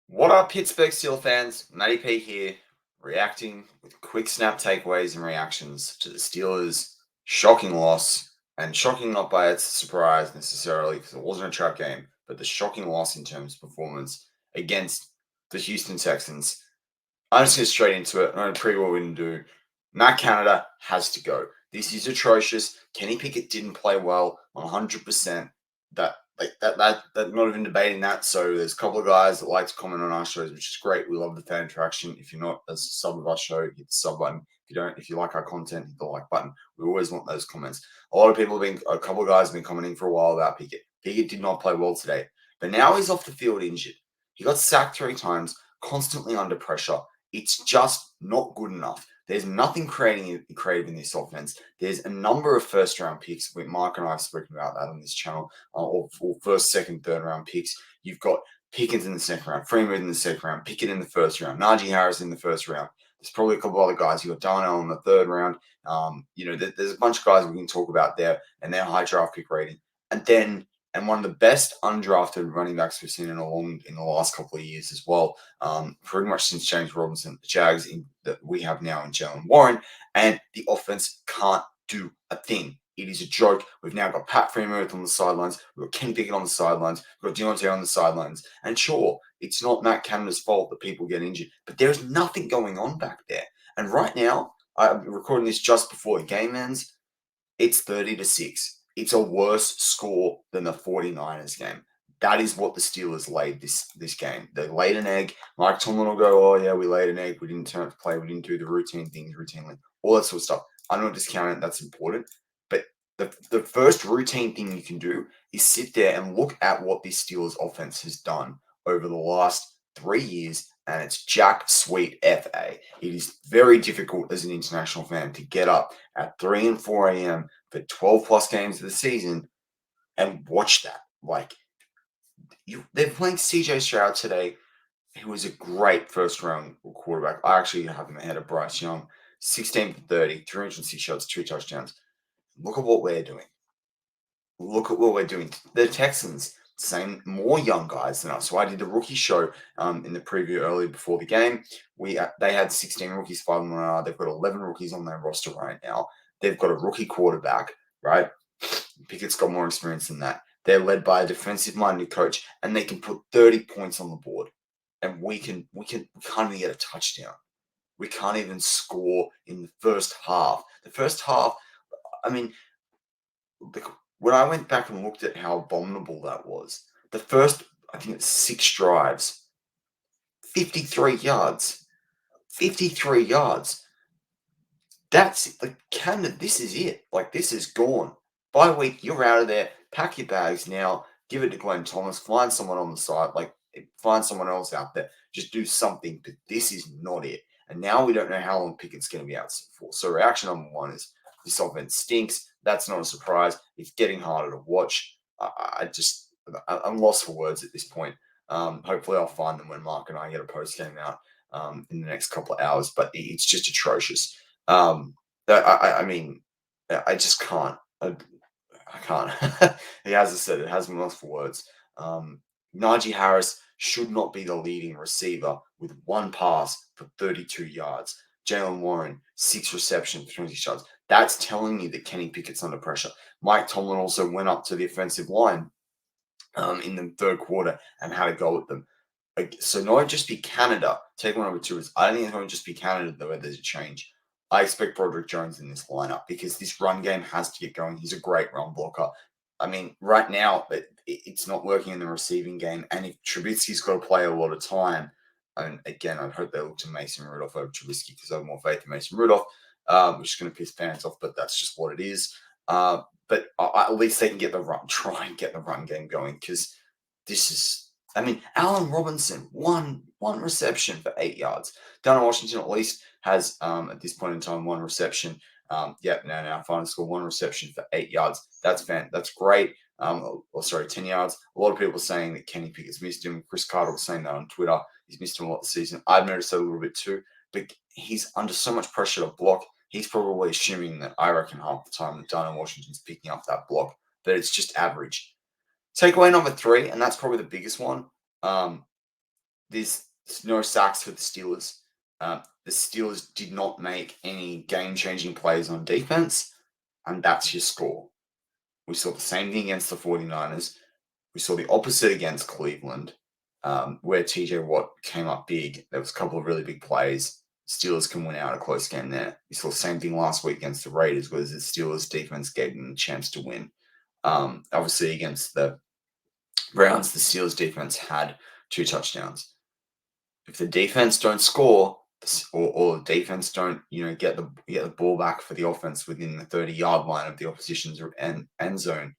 What up, Pittsburgh Steelers fans? Matty P here, reacting with quick snap takeaways and reactions to the Steelers' shocking loss, and shocking not by its surprise necessarily, because it wasn't a trap game, but the shocking loss in terms of performance against the Houston Texans. I'm just going to get straight into it. I'm going to preview what we're going to do. Matt Canada has to go. This is atrocious. Kenny Pickett didn't play well 100%. That not even debating that. So there's a couple of guys that like to comment on our shows, which is great. We love the fan interaction. If you're not a sub of our show, hit the sub button. If you like our content, hit the like button. We always want those comments. A couple of guys have been commenting for a while about Pickett. Pickett did not play well today, but now he's off the field injured. He got sacked 3 times, constantly under pressure. It's just not good enough. There's nothing creative in this offense. There's a number of first-round picks. Mark and I have spoken about that on this channel, or first, second, third-round picks. You've got Pickens in the second round, Freeman in the second round, Pickett in the first round, Najee Harris in the first round. There's probably a couple other guys. You've got Darnell in the third round. There's a bunch of guys we can talk about there and their high draft pick rating. And one of the best undrafted running backs we've seen in the last couple of years as well. Pretty much since James Robinson, the Jags that we have now in Jalen Warren, and the offense can't do a thing. It is a joke. We've now got Pat Freeman on the sidelines. We've got Kenny Pickett on the sidelines. We've got Deontay on the sidelines. And sure, it's not Matt Canada's fault that people get injured, but there's nothing going on back there. And right now, I'm recording this just before the game ends. It's 30-6. It's a worse score than the 49ers game. That is what the Steelers laid this game. They laid an egg. Mike Tomlin will go, oh, yeah, we laid an egg. We didn't turn to play. We didn't do the routine things routinely. All that sort of stuff. I'm not discounting it. That's important. But the first routine thing you can do is sit there and look at what this Steelers offense has done over the last 3 years, and it's jack sweet FA. It is very difficult as an international fan to get up at 3 and 4 a.m. for 12 plus games of the season and watch that. They're playing CJ Stroud today, who was a great first round quarterback. I actually have him ahead of Bryce Young, 16 for 30, 306 yards, 2 touchdowns. Look at what we're doing. Look at what we're doing. The Texans, more young guys than us. So I did the rookie show in the preview earlier before the game. They had 16 rookies, 5 of them. They've got 11 rookies on their roster right now. They've got a rookie quarterback, right? Pickett's got more experience than that. They're led by a defensive-minded coach, and they can put 30 points on the board. And we can't even get a touchdown. We can't even score in the first half. The first half, I mean, when I went back and looked at how abominable that was, the first, I think it's 6 drives, 53 yards. 53 yards. That's Canada. This is it. This is gone. Bye week, you're out of there. Pack your bags now. Give it to Glenn Thomas. Find someone on the side. Find someone else out there. Just do something. But this is not it. And now we don't know how long Pickett's going to be out for. So reaction number one is this offense stinks. That's not a surprise. It's getting harder to watch. I'm lost for words at this point. Hopefully I'll find them when Mark and I get a post game out in the next couple of hours. But it's just atrocious. I mean, I just can't. I can't. As I said, it has me lost for words. Najee Harris should not be the leading receiver with 1 pass for 32 yards. Jalen Warren, 6 receptions for 20 yards. That's telling me that Kenny Pickett's under pressure. Mike Tomlin also went up to the offensive line in the third quarter and had a go at them. So not just be Canada. Take one number 2 is I don't think it's going to just be Canada though where there's a change. I expect Broderick Jones in this lineup because this run game has to get going. He's a great run blocker. I mean, right now, it's not working in the receiving game. And if Trubisky's got to play a lot of time, and again, I'd hope they look to Mason Rudolph over Trubisky because I have more faith in Mason Rudolph, which is going to piss fans off, but that's just what it is. But at least they can try and get the run game going because this is. I mean, Allen Robinson, one reception for 8 yards. Darnell Washington at least has, at this point in time, 1 reception. Now final score, 1 reception for 8 yards. That's great. 10 yards. A lot of people are saying that Kenny Pickett's missed him. Chris Carter was saying that on Twitter. He's missed him a lot this season. I've noticed that a little bit too, but he's under so much pressure to block. He's probably assuming that I reckon half the time that Darnell Washington's picking up that block, but it's just average. Takeaway number 3, and that's probably the biggest one. there's no sacks for the Steelers. The Steelers did not make any game-changing plays on defense, and that's your score. We saw the same thing against the 49ers. We saw the opposite against Cleveland, where TJ Watt came up big. There was a couple of really big plays. Steelers can win out a close game there. We saw the same thing last week against the Raiders, where the Steelers defense gave them a chance to win. Obviously, against the Browns, the Steelers defense had 2 touchdowns. If the defense don't score, or the defense don't, get the ball back for the offense within the 30-yard line of the opposition's end zone,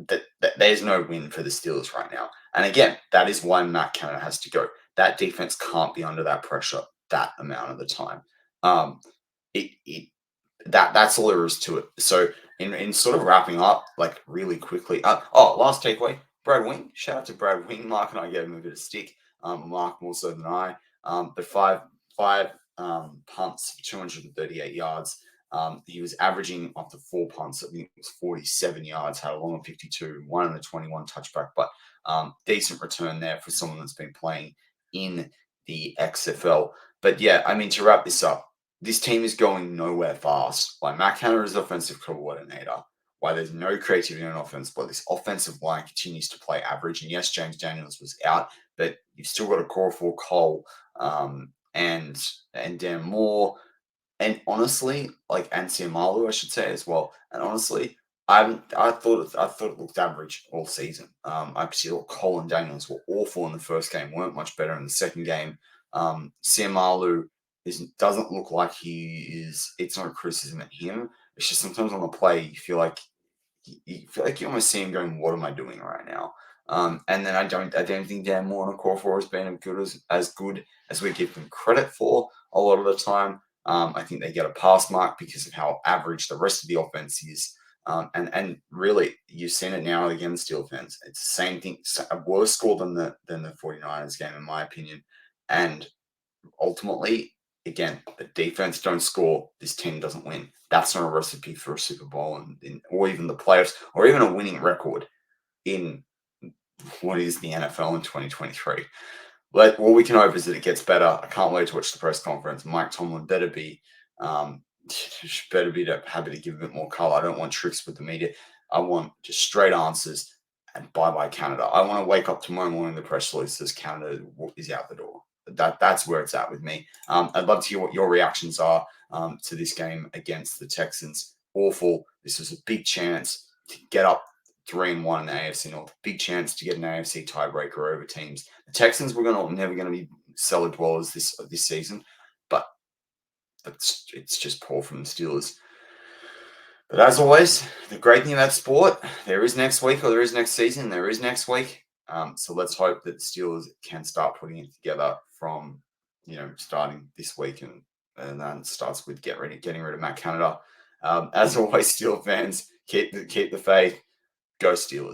that there's no win for the Steelers right now. And again, that is why Matt Canada has to go. That defense can't be under that pressure that amount of the time. That's all there is to it. So in sort of wrapping up, like really quickly. Last takeaway, Brad Wing. Shout out to Brad Wing. Mark and I gave him a bit of stick. Mark more so than I. But five punts for 238 yards. He was averaging up to 4 punts. I think it was 47 yards, had a long of 52, 1 in the 21 touchback, but decent return there for someone that's been playing in the XFL. But yeah, I mean, to wrap this up, this team is going nowhere fast. Why Matt Canada is offensive coordinator, why there's no creativity on offense, but this offensive line continues to play average. And yes, James Daniels was out, but you've still got a core for Cole and Dan Moore. And honestly, and Siamalu, I should say as well. And honestly, I thought it looked average all season. I thought Cole and Daniels were awful in the first game, weren't much better in the second game. Siamalu doesn't look like he is. It's not a criticism at him. It's just sometimes on the play you feel like you almost see him going, "What am I doing right now?" And then I don't think Dan Moore and Okorafor has been as good as we give them credit for a lot of the time. I think they get a pass mark because of how average the rest of the offense is. And really, you've seen it now against Steel fans. It's the same thing, a worse score than the 49ers game, in my opinion. And ultimately, again, the defense don't score, this team doesn't win. That's not a recipe for a Super Bowl or even the playoffs or even a winning record in what is the NFL in 2023. But what we can hope is that it gets better. I can't wait to watch the press conference. Mike Tomlin better be happy to give a bit more color. I don't want tricks with the media. I want just straight answers and bye Canada. I want to wake up tomorrow morning, the press release says Canada is out the door. That's where it's at with me. I'd love to hear what your reactions are to this game against the Texans. Awful. This was a big chance to get up 3-1 in the AFC North. Big chance to get an AFC tiebreaker over teams. The Texans were never going to be cellar dwellers this season, but it's just poor from the Steelers. But as always, the great thing about sport, there is next week, or there is next season, there is next week. So let's hope that the Steelers can start putting it together from, starting this week, and then starts with getting rid of Matt Canada. As always, Steel fans, keep the faith. Go Steelers.